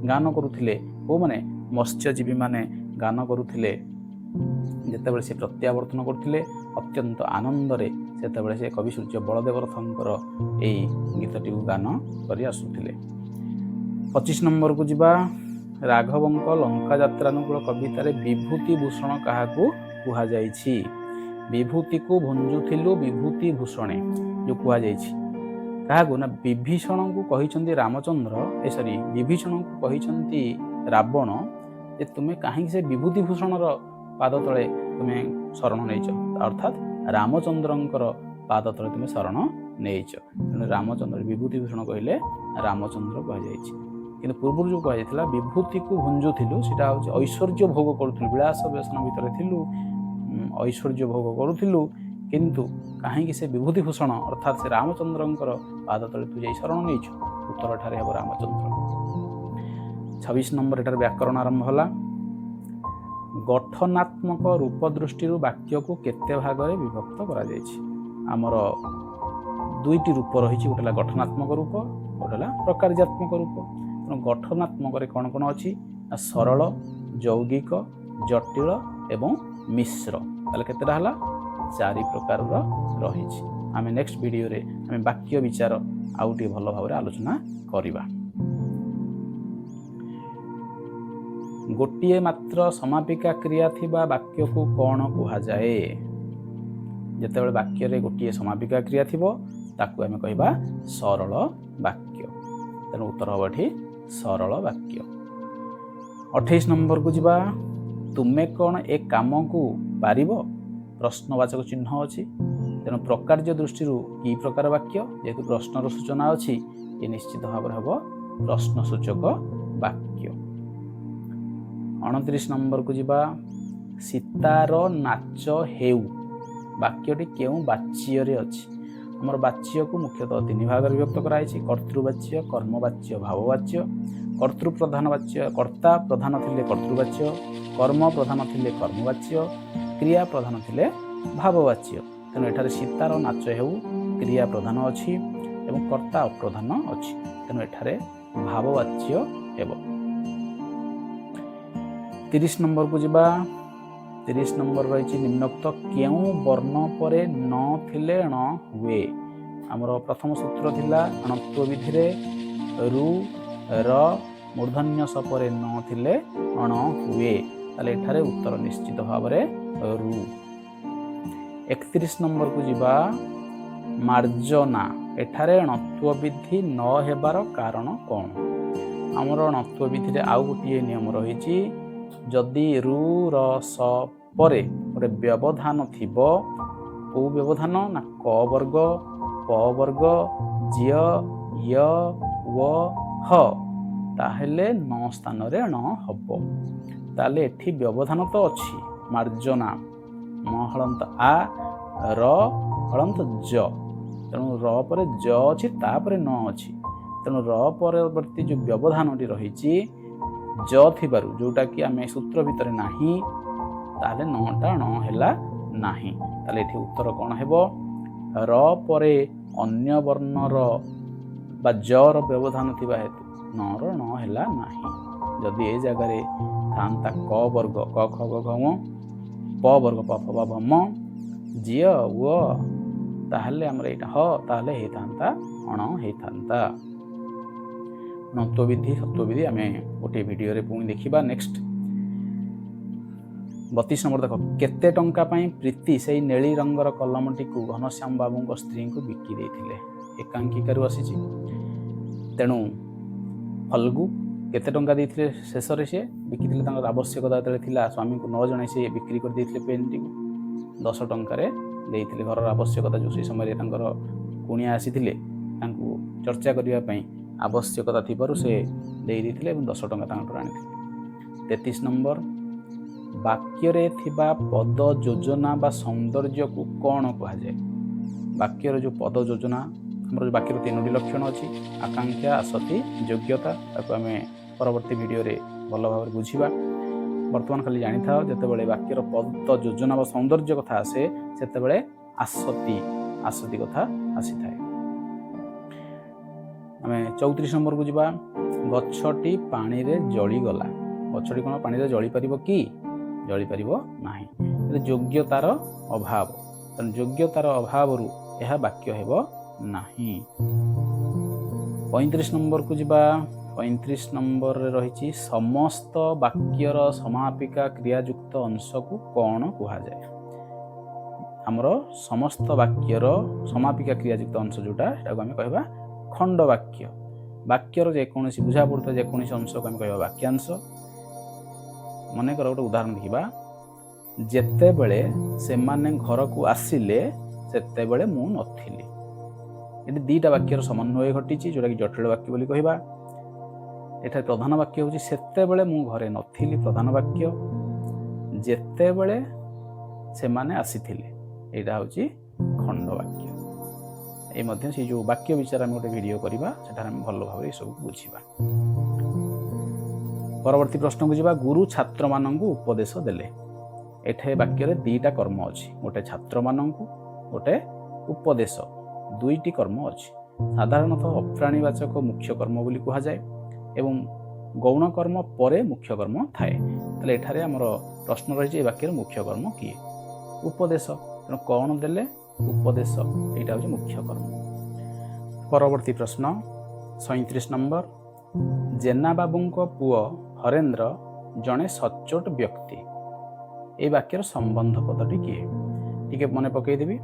ଗାନ କରୁଥିଲେ କେଉଁମାନେ? ମତ୍ସ୍ୟଜୀବୀମାନେ ଗାନ କରୁଥିଲେ। ଯେତେବେଳେ ସେ ପ୍ରତ୍ୟାବର୍ତ୍ତନ କରୁଥିଲେ ଅତ୍ୟନ୍ତ ଆନନ୍ଦରେ, ସେତେବେଳେ ସେ କବି ସୂର୍ଯ୍ୟ ବଳଦେବ ରଥଙ୍କର ଏଇ ଗୀତଟିକୁ ଗାନ କରି ଆସୁଥିଲେ। 25 ନମ୍ବରକୁ ଯିବା। ରାଘବଙ୍କ ଲଙ୍କା ଯାତ୍ରାନୁକୂଳ କବିତାରେ ବିଭୂତି ଭୂଷଣ କାହାକୁ କୁହାଯାଇଛି? ବିଭୂତିକୁ ଭୁଞ୍ଜୁଥିଲୁ ବିଭୂତି ଭୂଷଣେ ଯେଉଁ କୁହାଯାଇଛି, କାହାକୁ ନା ବିଭୀଷଣଙ୍କୁ କହିଛନ୍ତି ରାମଚନ୍ଦ୍ର ବିଭୀଷଣଙ୍କୁ କହିଛନ୍ତି ରାବଣ ଯେ ତୁମେ କାହିଁକି ସେ ବିଭୂତିଭୂଷଣର ପାଦ ତଳେ ତୁମେ ଶରଣ ନେଇଛ, ଅର୍ଥାତ୍ ରାମଚନ୍ଦ୍ରଙ୍କର ପାଦ ତଳେ ତୁମେ ଶରଣ ନେଇଛ। ତେଣୁ ରାମଚନ୍ଦ୍ର ବିଭୂତିଭୂଷଣ କହିଲେ ରାମଚନ୍ଦ୍ର କୁହାଯାଇଛି। କିନ୍ତୁ ପୂର୍ବରୁ ଯେଉଁ କୁହାଯାଇଥିଲା ବିଭୂତିକୁ ଭୁଞ୍ଜୁଥିଲୁ, ସେଇଟା ହେଉଛି ଐଶ୍ୱର୍ଯ୍ୟ ଭୋଗ କରୁଥିଲୁ, ବିଳାସ ବ୍ୟସନ ଭିତରେ ଥିଲୁ, ଐଶ୍ୱର୍ଯ୍ୟ ଭୋଗ କରୁଥିଲୁ, କିନ୍ତୁ କାହିଁକି ସେ ବିଭୂତିଭୂଷଣ ଅର୍ଥାତ୍ ସେ ରାମଚନ୍ଦ୍ରଙ୍କର ପାଦ ତଳେ ତୁ ଯାଇ ଶରଣ ନେଇଛୁ? ଉତ୍ତର ଏଠାରେ ହେବ ରାମଚନ୍ଦ୍ର। 26 ନମ୍ବର ଏଠାରେ ବ୍ୟାକରଣ ଆରମ୍ଭ ହେଲା। ଗଠନାତ୍ମକ ରୂପ ଦୃଷ୍ଟିରୁ ବାକ୍ୟକୁ କେତେ ଭାଗରେ ବିଭକ୍ତ କରାଯାଇଛି? ଆମର ଦୁଇଟି ରୂପ ରହିଛି, ଗୋଟେ ହେଲା ଗଠନାତ୍ମକ ରୂପ, ଗୋଟେ ହେଲା ପ୍ରକାର୍ୟାତ୍ମକ ରୂପ। ତେଣୁ ଗଠନାତ୍ମକରେ କ'ଣ କ'ଣ ଅଛି ନା ସରଳ, ଯୌଗିକ, ଜଟିଳ ଏବଂ ମିଶ୍ର। ତାହେଲେ କେତେଟା ହେଲା? 4 ପ୍ରକାରର ରହିଛି। ଆମେ ନେକ୍ସଟ ଭିଡ଼ିଓରେ ଆମେ ବାକ୍ୟ ବିଚାର ଆଉ ଟିକେ ଭଲ ଭାବରେ ଆଲୋଚନା କରିବା। ଗୋଟିଏ ମାତ୍ର ସମାପିକା କ୍ରିୟା ଥିବା ବାକ୍ୟକୁ କ'ଣ କୁହାଯାଏ? ଯେତେବେଳେ ବାକ୍ୟରେ ଗୋଟିଏ ସମାପିକା କ୍ରିୟା ଥିବ ତାକୁ ଆମେ କହିବା ସରଳ ବାକ୍ୟ। ତେଣୁ ଉତ୍ତର ହେବ ଏଠି ସରଳ ବାକ୍ୟ। 28 ନମ୍ବରକୁ ଯିବା। ତୁମେ କ'ଣ ଏ କାମକୁ ପାରିବ? ପ୍ରଶ୍ନବାଚକ ଚିହ୍ନ ଅଛି। ତେଣୁ ପ୍ରକାର୍ଯ୍ୟ ଦୃଷ୍ଟିରୁ କି ପ୍ରକାର ବାକ୍ୟ? ଯେହେତୁ ପ୍ରଶ୍ନର ସୂଚନା ଅଛି, ଏ ନିଶ୍ଚିତ ଭାବରେ ହେବ ପ୍ରଶ୍ନସୂଚକ ବାକ୍ୟ। 29 ନମ୍ବରକୁ ଯିବା। ସୀତାର ନାଚ ହେଉ ବାକ୍ୟଟି କେଉଁ ବାଚ୍ୟରେ ଅଛି? ଆମର ବାଚ୍ୟକୁ ମୁଖ୍ୟତଃ 3 ଭାଗରେ ବିଭକ୍ତ କରାଯାଇଛି: କର୍ତ୍ତୃବାଚ୍ୟ, କର୍ମବାଚ୍ୟ, ଭାବବାଚ୍ୟ। କର୍ତ୍ତୃପ୍ରଧାନ ବାଚ୍ୟ, କର୍ତ୍ତା ପ୍ରଧାନ ଥିଲେ କର୍ତ୍ତୃବାଚ୍ୟ, କର୍ମ ପ୍ରଧାନ ଥିଲେ କର୍ମବାଚ୍ୟ, କ୍ରିୟା ପ୍ରଧାନ ଥିଲେ ଭାବବାଚ୍ୟ। ତେଣୁ ଏଠାରେ ସୀତାର ନାଚ ହେଉ କ୍ରିୟା ପ୍ରଧାନ ଅଛି ଏବଂ କର୍ତ୍ତା ଅପ୍ରଧାନ ଅଛି। ତେଣୁ ଏଠାରେ ଭାବବାଚ୍ୟ ହେବ। 30 ନମ୍ବରକୁ ଯିବା। 30 ନମ୍ବର ରହିଛି ନିମ୍ନୋକ୍ତ କେଉଁ ବର୍ଣ୍ଣ ପରେ ନ ଥିଲେ ଣ ହୁଏ? ଆମର ପ୍ରଥମ ସୂତ୍ର ଥିଲା ଅଣତ୍ୱ ବିଧିରେ ରୁ ର ମୂର୍ଧନ୍ୟ ସ ପରେ ନ ଥିଲେ ଅଣ ହୁଏ। ତାହେଲେ ଏଠାରେ ଉତ୍ତର ନିଶ୍ଚିତ ଭାବରେ ରୁ। 31 ନମ୍ବରକୁ ଯିବା। ମାର୍ଜନା ଏଠାରେ ଣତ୍ୱ ବିଧି ନ ହେବାର କାରଣ କ'ଣ? ଆମର ଣତ୍ୱ ବିଧିରେ ଆଉ ଗୋଟିଏ ନିୟମ ରହିଛି, ଯଦି ରୁ ର ସ ପରେ ଗୋଟେ ବ୍ୟବଧାନ ଥିବ, କେଉଁ ବ୍ୟବଧାନ ନା କ ବର୍ଗ, ପ ବର୍ଗ, ଜ୍ୟ, ୟ, ୱ, ହ, ତାହେଲେ ନ ସ୍ଥାନରେ ଣ ହବ। ତାହେଲେ ଏଠି ବ୍ୟବଧାନ ତ ଅଛି, ମାର୍ଜନା ମ ହଳନ୍ତ ଆ, ର ହଳନ୍ତ ଜ। ତେଣୁ ର ପରେ ଜ ଅଛି, ତାପରେ ନ ଅଛି। ତେଣୁ ର ପରବର୍ତ୍ତୀ ଯେଉଁ ବ୍ୟବଧାନଟି ରହିଛି ଜ ଥିବାରୁ, ଯେଉଁଟାକି ଆମେ ସୂତ୍ର ଭିତରେ ନାହିଁ, ତାହେଲେ ନଟା ଣ ହେଲା ନାହିଁ। ତାହେଲେ ଏଠି ଉତ୍ତର କ'ଣ ହେବ? ର ପରେ ଅନ୍ୟ ବର୍ଣ୍ଣର ବା ଜର ବ୍ୟବଧାନ ଥିବା ହେତୁ ନର ଣ ହେଲା ନାହିଁ। ଯଦି ଏ ଜାଗାରେ ଥାନ୍ତା କ ବର୍ଗ କ ଖ ଗ ଘ ମ, ପ ବର୍ଗ ପ ଫ ବ ଭ ମ, ଜ୍ୟ ୱ, ତାହେଲେ ଆମର ଏଇଟା ହ, ତାହେଲେ ହେଇଥାନ୍ତା ଅଣ ହେଇଥାନ୍ତା। ଣତ୍ୱବିଧି ସତ୍ୱବିଧି ଆମେ ଗୋଟିଏ ଭିଡ଼ିଓରେ ପୁଣି ଦେଖିବା। ନେକ୍ସଟ 32 ନମ୍ବର ଦେଖ। କେତେ ଟଙ୍କା ପାଇଁ ପ୍ରୀତି ସେଇ ନେଳି ରଙ୍ଗର କଲମଟିକୁ ଘନଶ୍ୟାମ ବାବୁଙ୍କ ସ୍ତ୍ରୀଙ୍କୁ ବିକି ଦେଇଥିଲେ? ଏକାଙ୍କିକାରୁ ଆସିଛି। ତେଣୁ ଫଲ୍ଗୁ କେତେ ଟଙ୍କା ଦେଇଥିଲେ? ଶେଷରେ ସେ ବିକିଥିଲେ, ତାଙ୍କର ଆବଶ୍ୟକତା ଯେତେବେଳେ ଥିଲା ସ୍ୱାମୀଙ୍କୁ ନ ଜଣାଇ ସେ ବିକ୍ରି କରିଦେଇଥିଲେ ପେନ୍ଟିକୁ। 10 ଟଙ୍କାରେ ଦେଇଥିଲେ। ଘରର ଆବଶ୍ୟକତା ଯେଉଁ ସେଇ ସମୟରେ ତାଙ୍କର କୁଣିଆ ଆସିଥିଲେ, ତାଙ୍କୁ ଚର୍ଚ୍ଚା କରିବା ପାଇଁ ଆବଶ୍ୟକତା ଥିବାରୁ ସେ ଦେଇଥିଲେ ଏବଂ 10 ଟଙ୍କା ତାଙ୍କଠାରୁ ଆଣିଥିଲେ। 33 ନମ୍ବର। ବାକ୍ୟରେ ଥିବା ପଦ ଯୋଜନା ବା ସୌନ୍ଦର୍ଯ୍ୟକୁ କ'ଣ କୁହାଯାଏ? ବାକ୍ୟର ଯେଉଁ ପଦ ଯୋଜନା, ଆମର ବାକ୍ୟର 3ଟି ଲକ୍ଷଣ ଅଛି, ଆକାଂକ୍ଷା, ଆସତି, ଯୋଗ୍ୟତା। ତାକୁ ଆମେ ପରବର୍ତ୍ତୀ ଭିଡ଼ିଓରେ ଭଲ ଭାବରେ ବୁଝିବା। ବର୍ତ୍ତମାନ ଖାଲି ଜାଣିଥାଅ, ଯେତେବେଳେ ବାକ୍ୟର ପଦ ଯୋଜନା ବା ସୌନ୍ଦର୍ଯ୍ୟ କଥା ଆସେ, ସେତେବେଳେ ଆସତି କଥା ଆସିଥାଏ। ଆମେ 34 ନମ୍ବରକୁ ଯିବା। ଗଛଟି ପାଣିରେ ଜଳିଗଲା। ଗଛଟି କ'ଣ ପାଣିରେ ଜଳିପାରିବ କି? ଜଳିପାରିବ ନାହିଁ। ଯୋଗ୍ୟତାର ଅଭାବ। ତେଣୁ ଯୋଗ୍ୟତାର ଅଭାବରୁ ଏହା ବାକ୍ୟ ହେବ ନାହିଁ। 35 ନମ୍ବରକୁ ଯିବା। 35 ନମ୍ବରରେ ରହିଛି ସମସ୍ତ ବାକ୍ୟର ସମାପିକା କ୍ରିୟାଯୁକ୍ତ ଅଂଶକୁ କ'ଣ କୁହାଯାଏ? ଆମର ସମସ୍ତ ବାକ୍ୟର ସମାପିକା କ୍ରିୟାଯୁକ୍ତ ଅଂଶ ଯେଉଁଟା ସେଟାକୁ ଆମେ କହିବା ଖଣ୍ଡ ବାକ୍ୟ। ବାକ୍ୟର ଯେକୌଣସି ବୁଝା ପଡ଼ୁଥିବା ଯେକୌଣସି ଅଂଶକୁ ଆମେ କହିବା ବାକ୍ୟାଂଶ। ମନେକର ଗୋଟେ ଉଦାହରଣ ଦେଖିବା, ଯେତେବେଳେ ସେମାନେ ଘରକୁ ଆସିଲେ ସେତେବେଳେ ମୁଁ ନଥିଲି। ଏଠି ଦୁଇଟା ବାକ୍ୟର ସମନ୍ୱୟ ଘଟିଛି, ଯେଉଁଟାକି ଜଟିଳ ବାକ୍ୟ ବୋଲି କହିବା। ଏଠାରେ ପ୍ରଧାନ ବାକ୍ୟ ହେଉଛି ସେତେବେଳେ ମୁଁ ଘରେ ନଥିଲି, ପ୍ରଧାନ ବାକ୍ୟ। ଯେତେବେଳେ ସେମାନେ ଆସିଥିଲେ, ଏଇଟା ହେଉଛି ଖଣ୍ଡ ବାକ୍ୟ। ଏଇ ମଧ୍ୟ ସେ ଯେଉଁ ବାକ୍ୟ ବିଷୟରେ ଆମେ ଗୋଟେ ଭିଡ଼ିଓ କରିବା, ସେଠାରେ ଆମେ ଭଲ ଭାବରେ ଏସବୁ ବୁଝିବା। ପରବର୍ତ୍ତୀ ପ୍ରଶ୍ନକୁ ଯିବା। ଗୁରୁ ଛାତ୍ରମାନଙ୍କୁ ଉପଦେଶ ଦେଲେ। ଏଠାରେ ବାକ୍ୟରେ ଦୁଇଟା କର୍ମ ଅଛି, ଗୋଟେ ଛାତ୍ରମାନଙ୍କୁ, ଗୋଟେ ଉପଦେଶ। ଦୁଇଟି କର୍ମ ଅଛି। ସାଧାରଣତଃ ଅପ୍ରାଣୀବାଚକ ମୁଖ୍ୟ କର୍ମ ବୋଲି କୁହାଯାଏ ଏବଂ ଗୌଣ କର୍ମ ପରେ ମୁଖ୍ୟ କର୍ମ ଥାଏ। ତାହେଲେ ଏଠାରେ ଆମର ପ୍ରଶ୍ନ ରହିଛି ଏ ବାକ୍ୟର ମୁଖ୍ୟ କର୍ମ କିଏ? ଉପଦେଶ। ତେଣୁ କ'ଣ ଦେଲେ? ଉପଦେଶ। ଏଇଟା ହେଉଛି ମୁଖ୍ୟ କର୍ମ। ପରବର୍ତ୍ତୀ ପ୍ରଶ୍ନ 37 ନମ୍ବର। ଜେନା ବାବୁଙ୍କ ପୁଅ ହରେନ୍ଦ୍ର ଜଣେ ସଚ୍ଚୋଟ ବ୍ୟକ୍ତି। এই ବାକ୍ୟର ସମ୍ବନ୍ଧ ପଦଟି କିଏ? ଟିକେ ମନେ ପକାଇଦେବି।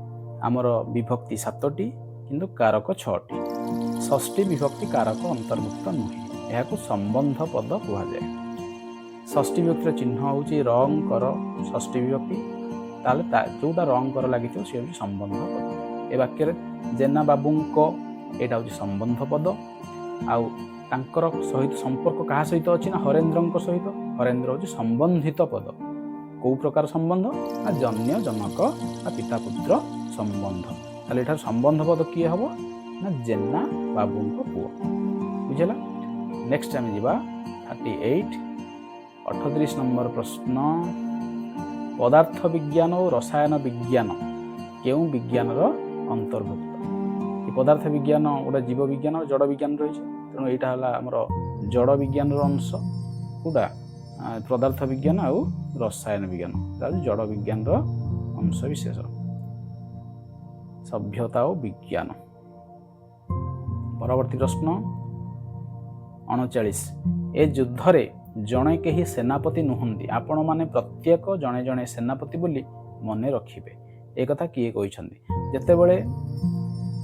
ଆମର ବିଭକ୍ତି 7ଟି କିନ୍ତୁ କାରକ 6ଟି। ଷଷ୍ଠୀ ବିଭକ୍ତି କାରକ ଅନ୍ତର୍ଭୁକ୍ତ ନୁହେଁ, ଏହାକୁ ସମ୍ବନ୍ଧ ପଦ କୁହାଯାଏ। ଷଷ୍ଠୀ ବିଭକ୍ତିର ଚିହ୍ନ ହେଉଛି ରଂ କର ଷଷ୍ଠୀ ବିଭକ୍ତି। ତାହେଲେ ଯେଉଁଟା ରଂ କର ଲାଗିଥିବ ସେ ହେଉଛି ସମ୍ବନ୍ଧ ପଦ। ଏ ବାକ୍ୟରେ ଜେନା ବାବୁଙ୍କ ଏଇଟା ହେଉଛି ସମ୍ବନ୍ଧ ପଦ। ଆଉ ତାଙ୍କର ସହିତ ସମ୍ପର୍କ କାହା ସହିତ ଅଛି ନା ହରେନ୍ଦ୍ରଙ୍କ ସହିତ। ହରେନ୍ଦ୍ର ହେଉଛି ସମ୍ବନ୍ଧିତ ପଦ। କେଉଁ ପ୍ରକାର ସମ୍ବନ୍ଧ? ନା ଜନ୍ୟ ଜନକ ବା ପିତା ପୁତ୍ର ସମ୍ବନ୍ଧ। ତାହେଲେ ଏଠାରେ ସମ୍ବନ୍ଧ ପଦ କିଏ ହେବ? ନା ଜେନା ବାବୁଙ୍କ ପୁଅ। ବୁଝିଲା? ନେକ୍ସଟ ଆମେ ଯିବା 38 ନମ୍ବର ପ୍ରଶ୍ନ। ପଦାର୍ଥ ବିଜ୍ଞାନ ଓ ରସାୟନ ବିଜ୍ଞାନ କେଉଁ ବିଜ୍ଞାନର ଅନ୍ତର୍ଭୁକ୍ତ? ଏ ପଦାର୍ଥ ବିଜ୍ଞାନ ଗୋଟେ ଜୀବ ବିଜ୍ଞାନ, ଜଡ଼ ବିଜ୍ଞାନ ରହିଛି। ତେଣୁ ଏଇଟା ହେଲା ଆମର ଜଡ଼ ବିଜ୍ଞାନର ଅଂଶ। କୋଉଟା? ପଦାର୍ଥ ବିଜ୍ଞାନ ଆଉ ରସାୟନ ବିଜ୍ଞାନ, ତାହେଲେ ଜଡ଼ ବିଜ୍ଞାନର ଅଂଶ ବିଶେଷ। ସଭ୍ୟତା ଓ ବିଜ୍ଞାନ। ପରବର୍ତ୍ତୀ ପ୍ରଶ୍ନ 39। ଏ ଯୁଦ୍ଧରେ ଜଣେ କେହି ସେନାପତି ନୁହନ୍ତି, ଆପଣମାନେ ପ୍ରତ୍ୟେକ ଜଣେ ଜଣେ ସେନାପତି ବୋଲି ମନେ ରଖିବେ। ଏ କଥା କିଏ କହିଛନ୍ତି? ଯେତେବେଳେ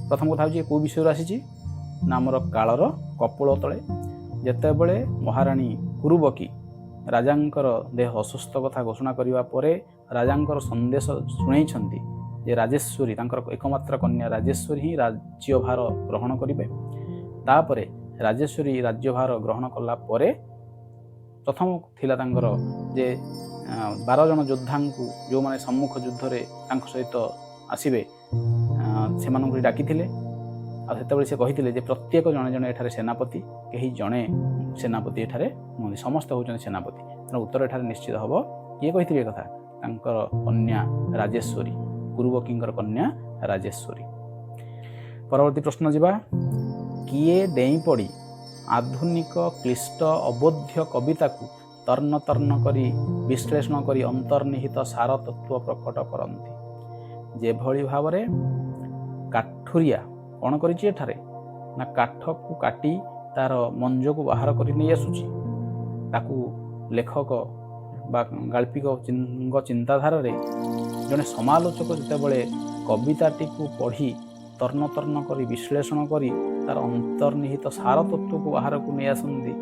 ପ୍ରଥମ କଥା ହେଉଛି କେଉଁ ବିଷୟରୁ ଆସିଛି ନା ଆମର କାଳର କପୋଳ ତଳେ ଯେତେବେଳେ ମହାରାଣୀ କୁରୁବକୀ ରାଜାଙ୍କର ଦେହ ଅସୁସ୍ଥ କଥା ଘୋଷଣା କରିବା ପରେ ରାଜାଙ୍କର ସନ୍ଦେଶ ଶୁଣେଇଛନ୍ତି ଯେ ରାଜେଶ୍ୱରୀ ତାଙ୍କର ଏକମାତ୍ର କନ୍ୟା ରାଜେଶ୍ୱରୀ ହିଁ ରାଜ୍ୟଭାର ଗ୍ରହଣ କରିବେ। ତାପରେ ରାଜେଶ୍ୱରୀ ରାଜ୍ୟଭାର ଗ୍ରହଣ କଲା ପରେ ପ୍ରଥମ ଥିଲା ତାଙ୍କର ଯେ 12 ଜଣ ଯୋଦ୍ଧାଙ୍କୁ ଯେଉଁମାନେ ସମ୍ମୁଖ ଯୁଦ୍ଧରେ ତାଙ୍କ ସହିତ ଆସିବେ ସେମାନଙ୍କୁ ଡାକିଥିଲେ। ଆଉ ସେତେବେଳେ ସେ କହିଥିଲେ ଯେ ପ୍ରତ୍ୟେକ ଜଣେ ଜଣେ ଏଠାରେ ସେନାପତି, କେହି ଜଣେ ସେନାପତି ଏଠାରେ ନୁହନ୍ତି, ସମସ୍ତେ ହେଉଛନ୍ତି ସେନାପତି। ତେଣୁ ଉତ୍ତର ଏଠାରେ ନିଶ୍ଚିତ ହେବ। କିଏ କହିଥିଲେ ଏ କଥା? ତାଙ୍କର କନ୍ୟା ରାଜେଶ୍ୱରୀ, କୁରୁବକୀଙ୍କର କନ୍ୟା ରାଜେଶ୍ୱରୀ। ପରବର୍ତ୍ତୀ ପ୍ରଶ୍ନ ଯିବା। କିଏ ଡେଇଁ ପଡ଼ି ଆଧୁନିକ କ୍ଲିଷ୍ଟ ଅବୋଧ୍ୟ କବିତାକୁ ତର୍ଣ୍ଣ ତର୍ଣ୍ଣ କରି ବିଶ୍ଳେଷଣ କରି ଅନ୍ତର୍ନିହିତ ସାର ତତ୍ତ୍ୱ ପ୍ରକଟ କରନ୍ତି? ଯେଭଳି ଭାବରେ କାଠୁରିଆ କ'ଣ କରିଛି ଏଠାରେ ନା କାଠକୁ କାଟି ତାର ମଞ୍ଜକୁ ବାହାର କରି ନେଇ ଆସୁଛି। ତାକୁ ଲେଖକ ବା ଗାଳ୍ପିକଙ୍କ ଚିନ୍ତାଧାରାରେ ଜଣେ ସମାଲୋଚକ ଯେତେବେଳେ କବିତାଟିକୁ ପଢ଼ି ତର୍ଣ୍ଣ ତର୍ଣ୍ଣ କରି ବିଶ୍ଳେଷଣ କରି ତାର ଅନ୍ତର୍ନିହିତ ସାର ତତ୍ତ୍ୱକୁ ବାହାରକୁ ନେଇ ଆସନ୍ତି,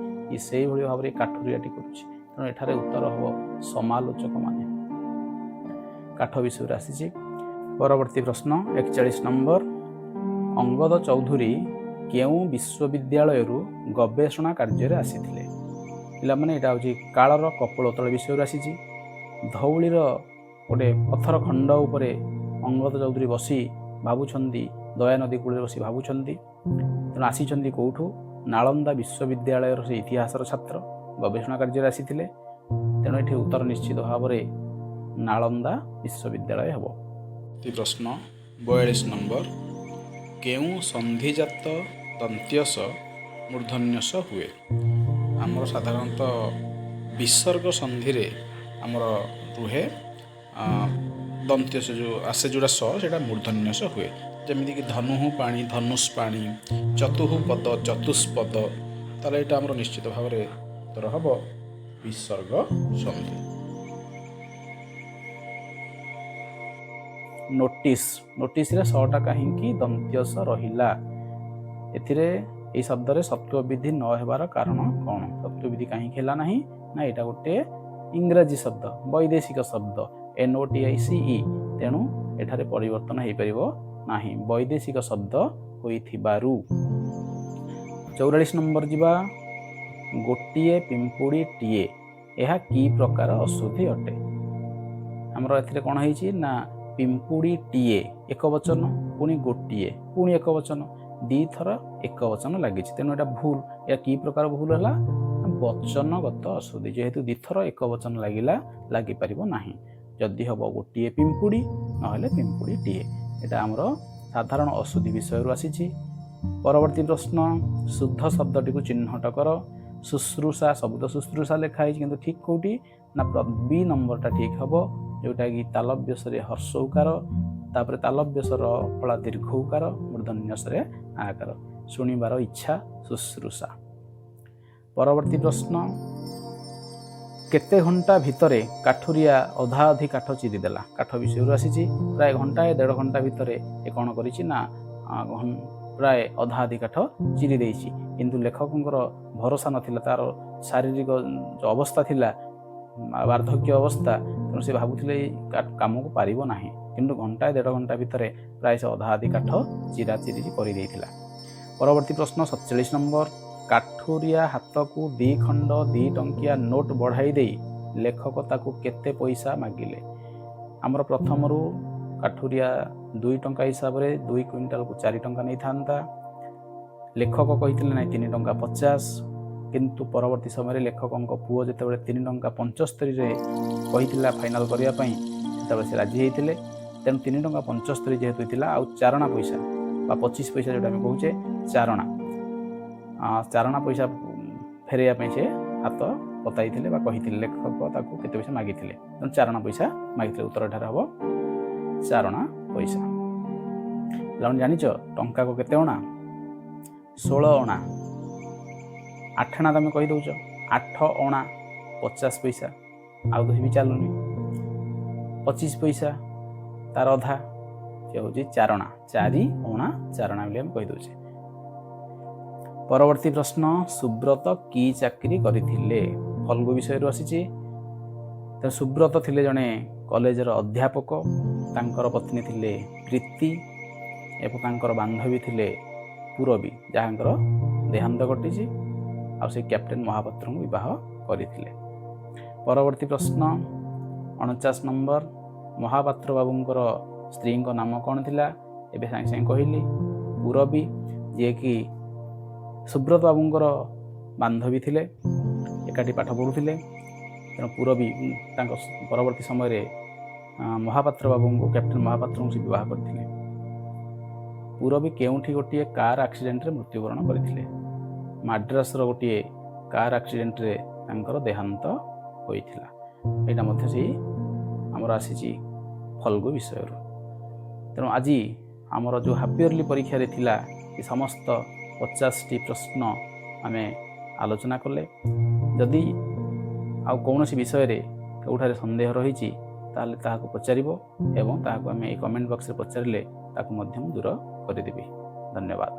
ସେଇଭଳି ଭାବରେ କାଠୁରିଆଟି କରୁଛି। ତେଣୁ ଏଠାରେ ଉତ୍ତର ହେବ ସମାଲୋଚକମାନେ। କାଠ ବିଷୟରେ ଆସିଛି। ପରବର୍ତ୍ତୀ ପ୍ରଶ୍ନ 41 ନମ୍ବର। ଅଙ୍ଗଦ ଚୌଧୁରୀ କେଉଁ ବିଶ୍ୱବିଦ୍ୟାଳୟରୁ ଗବେଷଣା କାର୍ଯ୍ୟରେ ଆସିଥିଲେ? ପିଲାମାନେ ଏଇଟା ହେଉଛି କାଳର କପୋଳତଳ ବିଷୟରୁ ଆସିଛି। ଧଉଳିର ଗୋଟେ ପଥର ଖଣ୍ଡ ଉପରେ ଅଙ୍ଗଦ ଚୌଧୁରୀ ବସି ଭାବୁଛନ୍ତି, ଦୟା ନଦୀ କୂଳରେ ବସି ଭାବୁଛନ୍ତି। ତେଣୁ ଆସିଛନ୍ତି କେଉଁଠୁ? ନାଳନ୍ଦା ବିଶ୍ୱବିଦ୍ୟାଳୟର ସେ ଇତିହାସର ଛାତ୍ର, ଗବେଷଣା କାର୍ଯ୍ୟରେ ଆସିଥିଲେ। ତେଣୁ ଏଠି ଉତ୍ତର ନିଶ୍ଚିତ ଭାବରେ ନାଳନ୍ଦା ବିଶ୍ୱବିଦ୍ୟାଳୟ ହେବ। ପ୍ରଶ୍ନ 42 ନମ୍ବର। କେଉଁ ସନ୍ଧିଜାତ ଦନ୍ତ୍ୟସ ମୂର୍ଧନ୍ୟସ ହୁଏ? ଆମର ସାଧାରଣତଃ ବିସର୍ଗ ସନ୍ଧିରେ ଆମର ରୁହେ ଦନ୍ତ୍ୟସ ଯେଉଁ ଆସେ ଯେଉଁଟା ସେଇଟା ମୂର୍ଧନ୍ୟସ ହୁଏ। ଯେମିତିକି ଧନୁଃ ପାଣି ଧନୁଷ ପାଣି, ଚତୁଃ ପଦ ଚତୁଷ୍ପଦ। ତାହେଲେ ଏଇଟା ଆମର ନିଶ୍ଚିତ ଭାବରେ ଉତ୍ତର ହେବ ବିସର୍ଗ ସନ୍ଧି। ନୋଟିସ୍ ନୋଟିସ୍ରେ ସଟା କାହିଁକି ଦନ୍ତ୍ୟସ ରହିଲା? ଏଥିରେ এই ଶବ୍ଦରେ ସତ୍ତ୍ୱବିଧି ନ ହେବାର କାରଣ କ'ଣ? ସତ୍ତ୍ୱବିଧି କାହିଁକି ହେଲା ନାହିଁ ନା ଏଇଟା ଗୋଟେ ଇଂରାଜୀ ଶବ୍ଦ, ବୈଦେଶିକ ଶବ୍ଦ NOTICE, ତେଣୁ ଏଠାରେ ପରିବର୍ତ୍ତନ ହେଇପାରିବ ନାହିଁ, ବୈଦେଶିକ ଶବ୍ଦ ହୋଇଥିବାରୁ। 44 ନମ୍ବର ଯିବା। ଗୋଟିଏ ପିମ୍ପୁଡ଼ିଟିଏ ଏହା କି ପ୍ରକାର ଅଶୁଦ୍ଧି ଅଟେ? ଆମର ଏଥିରେ କ'ଣ ହେଇଛି ନା ପିମ୍ପୁଡ଼ିଟିଏ ଏକବଚନ, ପୁଣି ଗୋଟିଏ ପୁଣି ଏକବଚନ, ଦୁଇଥର ଏକବଚନ ଲାଗିଛି, ତେଣୁ ଏଇଟା ଭୁଲ। ଏହା କି ପ୍ରକାର ଭୁଲ ହେଲା? ବଚନଗତ ଅଶୁଦ୍ଧି, ଯେହେତୁ ଦୁଇଥର ଏକବଚନ ଲାଗିପାରିବ ନାହିଁ। ଯଦି ହେବ ଗୋଟିଏ ପିମ୍ପୁଡ଼ି, ନହେଲେ ପିମ୍ପୁଡ଼ିଟିଏ। ଏଇଟା ଆମର ସାଧାରଣ ଅଶୁଦ୍ଧି ବିଷୟରୁ ଆସିଛି। ପରବର୍ତ୍ତୀ ପ୍ରଶ୍ନ, ଶୁଦ୍ଧ ଶବ୍ଦଟିକୁ ଚିହ୍ନଟ କର। ଶୁଶ୍ରୂଷା, ଶବ୍ଦ ଶୁଶ୍ରୂଷା ଲେଖା ହେଇଛି, କିନ୍ତୁ ଠିକ୍ କେଉଁଠି ନା ବି ନମ୍ବରଟା ଠିକ୍ ହେବ, ଯେଉଁଟାକି ତାଲବ୍ୟସରେ ହର୍ଷ ଉକାର, ତାପରେ ତାଲବ୍ୟସର ଫଳା ଦୀର୍ଘ ଉକାର, ମୂର୍ଧନ୍ୟସରେ ଆକାର। ଶୁଣିବାର ଇଚ୍ଛା, ଶୁଶ୍ରୂଷା। ପରବର୍ତ୍ତୀ ପ୍ରଶ୍ନ, କେତେ ଘଣ୍ଟା ଭିତରେ କାଠୁରିଆ ଅଧାଅଧି କାଠ ଚିରିଦେଲା? କାଠ ବିଷୟରୁ ଆସିଛି। ପ୍ରାୟ ଘଣ୍ଟାଏ 1.5 ଘଣ୍ଟା ଭିତରେ ଏ କ'ଣ କରିଛି ନା ପ୍ରାୟ ଅଧାଅଧି କାଠ ଚିରି ଦେଇଛି। କିନ୍ତୁ ଲେଖକଙ୍କର ଭରସା ନଥିଲା, ତାର ଶାରୀରିକ ଯେଉଁ ଅବସ୍ଥା ଥିଲା, ବାର୍ଦ୍ଧକ୍ୟ ଅବସ୍ଥା, ତେଣୁ ସେ ଭାବୁଥିଲେ ଏଇ କାମକୁ ପାରିବ ନାହିଁ, କିନ୍ତୁ ଘଣ୍ଟାଏ 1.5 ଘଣ୍ଟା ଭିତରେ ପ୍ରାୟ ସେ ଅଧାଅଧି କାଠ ଚିରି କରିଦେଇଥିଲା। ପରବର୍ତ୍ତୀ ପ୍ରଶ୍ନ 47 ନମ୍ବର। କାଠୁରିଆ ହାତକୁ 2 ଖଣ୍ଡ 2 ଟଙ୍କିଆ ନୋଟ୍ ବଢ଼ାଇ ଦେଇ ଲେଖକ ତାକୁ କେତେ ପଇସା ମାଗିଲେ? ଆମର ପ୍ରଥମରୁ କାଠୁରିଆ 2 ଟଙ୍କା ହିସାବରେ 2 କୁଇଣ୍ଟାଲକୁ 4 ଟଙ୍କା ନେଇଥାନ୍ତା। ଲେଖକ କହିଥିଲେ ନାହିଁ 3 ଟଙ୍କା 50, କିନ୍ତୁ ପରବର୍ତ୍ତୀ ସମୟରେ ଲେଖକଙ୍କ ପୁଅ ଯେତେବେଳେ 3 ଟଙ୍କା 75ରେ କହିଥିଲା ଫାଇନାଲ୍ କରିବା ପାଇଁ, ସେତେବେଳେ ସେ ରାଜି ହେଇଥିଲେ। ତେଣୁ 3 ଟଙ୍କା 75 ଯେହେତୁ ଥିଲା, ଆଉ ଚାରଣା ପଇସା ବା 25 ପଇସା ଯେଉଁଟା ଆମେ କହୁଛେ ଚାରଣା ପଇସା ଫେରାଇବା ପାଇଁ ସେ ହାତ ପତାଇଥିଲେ ବା କହିଥିଲେ, ଲେଖକ ତାକୁ କେତେ ପଇସା ମାଗିଥିଲେ, ତେଣୁ ଚାରଣା ପଇସା ମାଗିଥିଲେ। ଉତ୍ତର ଏଠାରେ ହେବ ଚାରଣା ପଇସା। ପିଲାମାନେ ଜାଣିଛ ଟଙ୍କାକୁ କେତେ ଅଣା? 16 ଅଣା। ଆଠଣା ତମେ କହିଦେଉଛ, 8 ଅଣା 50 ପଇସା, ଆଉ ତ ବି ଚାଲୁନି। 25 ପଇସା ତାର ଅଧା, ସେ ହେଉଛି ଚାରଣା, 4 ଅଣା ଚାରଣା ବୋଲି ଆମେ କହିଦେଉଛେ। ପରବର୍ତ୍ତୀ ପ୍ରଶ୍ନ, ସୁବ୍ରତ କି ଚାକିରି କରିଥିଲେ? ଫଲ୍ଗୁ ବିଷୟରୁ ଆସିଛି। ତେଣୁ ସୁବ୍ରତ ଥିଲେ ଜଣେ କଲେଜର ଅଧ୍ୟାପକ, ତାଙ୍କର ପତ୍ନୀ ଥିଲେ ପ୍ରୀତି ଏବଂ ତାଙ୍କର ବାନ୍ଧବୀ ଥିଲେ ପୂରବୀ, ଯାହାଙ୍କର ଦେହାନ୍ତ ଘଟିଛି, ଆଉ ସେ କ୍ୟାପ୍ଟେନ୍ ମହାପାତ୍ରଙ୍କୁ ବିବାହ କରିଥିଲେ। ପରବର୍ତ୍ତୀ ପ୍ରଶ୍ନ 49 ନମ୍ବର। ମହାପାତ୍ର ବାବୁଙ୍କର ସ୍ତ୍ରୀଙ୍କ ନାମ କ'ଣ ଥିଲା? ଏବେ ସାଙ୍ଗେ ସାଙ୍ଗେ କହିଲି, ପୂରବୀ, ଯିଏକି ସୁବ୍ରତ ବାବୁଙ୍କର ବାନ୍ଧବୀ ଥିଲେ, ଏକାଠି ପାଠ ପଢ଼ୁଥିଲେ। ତେଣୁ ପୂରବୀ ତାଙ୍କ ପରବର୍ତ୍ତୀ ସମୟରେ ମହାପାତ୍ର ବାବୁଙ୍କୁ, କ୍ୟାପ୍ଟେନ୍ ମହାପାତ୍ରଙ୍କୁ ସେ ବିବାହ କରିଥିଲେ। ପୂରବୀ କେଉଁଠି ଗୋଟିଏ କାର୍ ଆକ୍ସିଡେଣ୍ଟରେ ମୃତ୍ୟୁବରଣ କରିଥିଲେ? ମାଡ୍ରାସର ଗୋଟିଏ କାର୍ ଆକ୍ସିଡେଣ୍ଟରେ ତାଙ୍କର ଦେହାନ୍ତ ହୋଇଥିଲା। ଏଇଟା ମଧ୍ୟ ସେଇ ଆମର ଆସିଛି ଫଲ୍ଗୁ ବିଷୟରୁ। ତେଣୁ ଆଜି ଆମର ଯେଉଁ ହାପିୟରଲି ପରୀକ୍ଷାରେ ଥିଲା, ଏ ସମସ୍ତ 50ଟି ପ୍ରଶ୍ନ ଆମେ ଆଲୋଚନା କଲେ। ଯଦି ଆଉ କୌଣସି ବିଷୟରେ କେଉଁଠାରେ ସନ୍ଦେହ ରହିଛି, ତାହେଲେ ତାହାକୁ ପଚାରିବ ଏବଂ ତାହାକୁ ଆମେ ଏଇ କମେଣ୍ଟ ବକ୍ସରେ ପଚାରିଲେ ତାକୁ ମଧ୍ୟ ମୁଁ ଦୂର କରିଦେବି। ଧନ୍ୟବାଦ।